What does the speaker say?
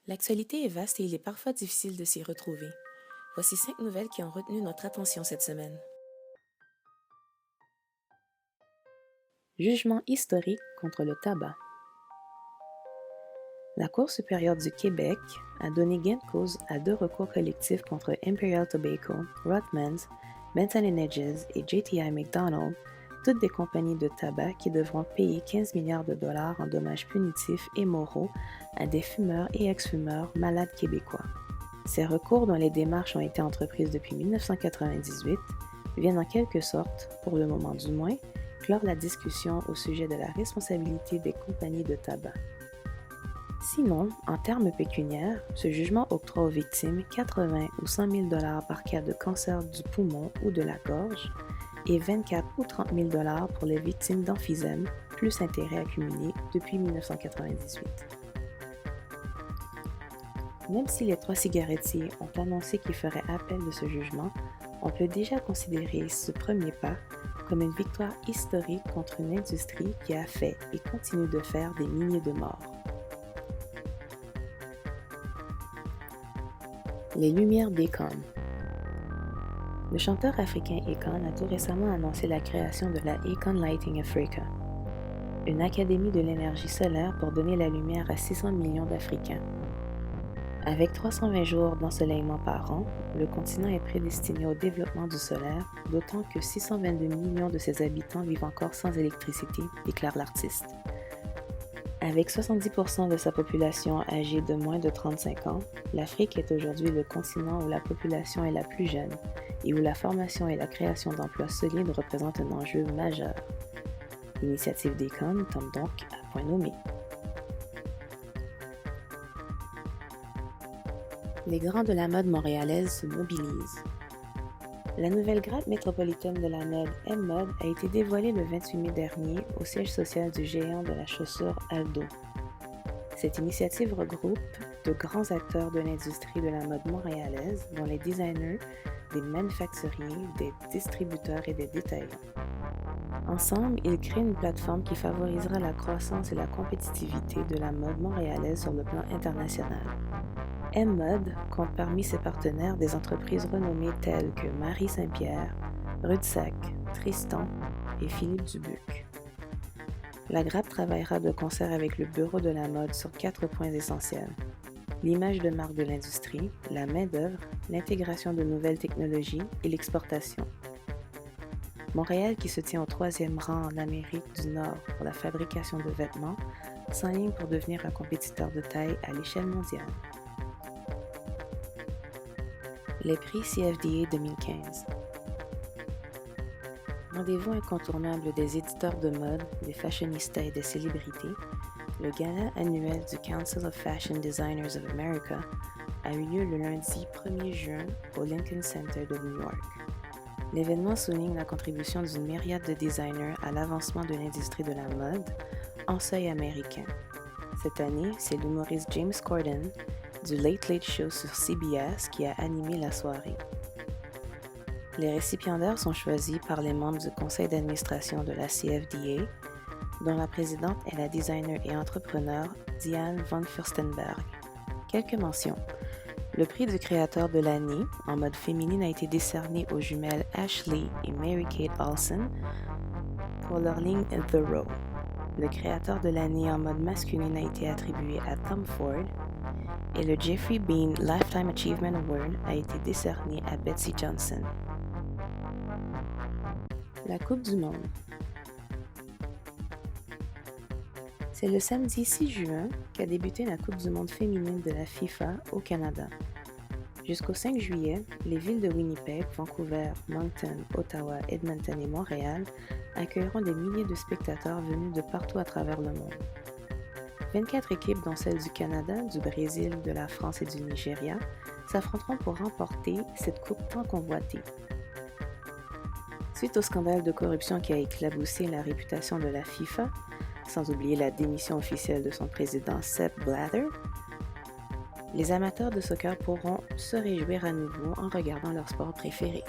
L'actualité est vaste et il est parfois difficile de s'y retrouver. Voici 5 nouvelles qui ont retenu notre attention cette semaine. Jugement historique contre le tabac. La Cour supérieure du Québec a donné gain de cause à 2 recours collectifs contre Imperial Tobacco, Rothmans, Benton Hedges et JTI McDonald, toutes des compagnies de tabac qui devront payer 15 milliards de dollars en dommages punitifs et moraux à des fumeurs et ex-fumeurs malades québécois. Ces recours, dont les démarches ont été entreprises depuis 1998, viennent en quelque sorte, pour le moment du moins, clore la discussion au sujet de la responsabilité des compagnies de tabac. Sinon, en termes pécuniaires, ce jugement octroie aux victimes 80 ou 100 000 $ par cas de cancer du poumon ou de la gorge et 24 ou 30 000 $ pour les victimes d'emphysème, plus intérêts accumulés depuis 1998. Même si les 3 cigarettiers ont annoncé qu'ils feraient appel de ce jugement, on peut déjà considérer ce premier pas comme une victoire historique contre une industrie qui a fait et continue de faire des milliers de morts. Les Lumières d'Akon. Le chanteur africain Akon a tout récemment annoncé la création de la Akon Lighting Africa, une académie de l'énergie solaire pour donner la lumière à 600 millions d'Africains. Avec 320 jours d'ensoleillement par an, le continent est prédestiné au développement du solaire, d'autant que 622 millions de ses habitants vivent encore sans électricité, déclare l'artiste. Avec 70% de sa population âgée de moins de 35 ans, l'Afrique est aujourd'hui le continent où la population est la plus jeune et où la formation et la création d'emplois solides représentent un enjeu majeur. L'initiative d'Akon tombe donc à point nommé. Les grands de la mode montréalaise se mobilisent. La nouvelle grappe métropolitaine de la mode M-Mode a été dévoilée le 28 mai dernier au siège social du géant de la chaussure Aldo. Cette initiative regroupe de grands acteurs de l'industrie de la mode montréalaise, dont les designers, des manufacturiers, des distributeurs et des détaillants. Ensemble, ils créent une plateforme qui favorisera la croissance et la compétitivité de la mode montréalaise sur le plan international. M-Mode compte parmi ses partenaires des entreprises renommées telles que Marie Saint-Pierre, Rudsac, Tristan et Philippe Dubuc. La grappe travaillera de concert avec le Bureau de la mode sur 4 points essentiels: l'image de marque de l'industrie, la main-d'œuvre, l'intégration de nouvelles technologies et l'exportation. Montréal, qui se tient au 3e rang en Amérique du Nord pour la fabrication de vêtements, s'enligne pour devenir un compétiteur de taille à l'échelle mondiale. Les prix CFDA 2015. Rendez-vous incontournable des éditeurs de mode, des fashionistas et des célébrités, le gala annuel du Council of Fashion Designers of America a eu lieu le lundi 1er juin au Lincoln Center de New York. L'événement souligne la contribution d'une myriade de designers à l'avancement de l'industrie de la mode en seuil américain. Cette année, c'est l'humoriste James Corden du Late Late Show sur CBS qui a animé la soirée. Les récipiendaires sont choisis par les membres du conseil d'administration de la CFDA, dont la présidente est la designer et entrepreneur Diane von Furstenberg. Quelques mentions. Le prix du créateur de l'année en mode féminine a été décerné aux jumelles Ashley et Mary-Kate Olsen pour leur ligne The Row. Le créateur de l'année en mode masculine a été attribué à Tom Ford et le Jeffrey Bean Lifetime Achievement Award a été décerné à Betsy Johnson. La Coupe du Monde. C'est le samedi 6 juin qu'a débuté la Coupe du Monde féminine de la FIFA au Canada. Jusqu'au 5 juillet, les villes de Winnipeg, Vancouver, Moncton, Ottawa, Edmonton et Montréal accueilleront des milliers de spectateurs venus de partout à travers le monde. 24 équipes, dont celles du Canada, du Brésil, de la France et du Nigeria, s'affronteront pour remporter cette coupe tant convoitée. Suite au scandale de corruption qui a éclaboussé la réputation de la FIFA, sans oublier la démission officielle de son président Sepp Blatter, les amateurs de soccer pourront se réjouir à nouveau en regardant leur sport préféré.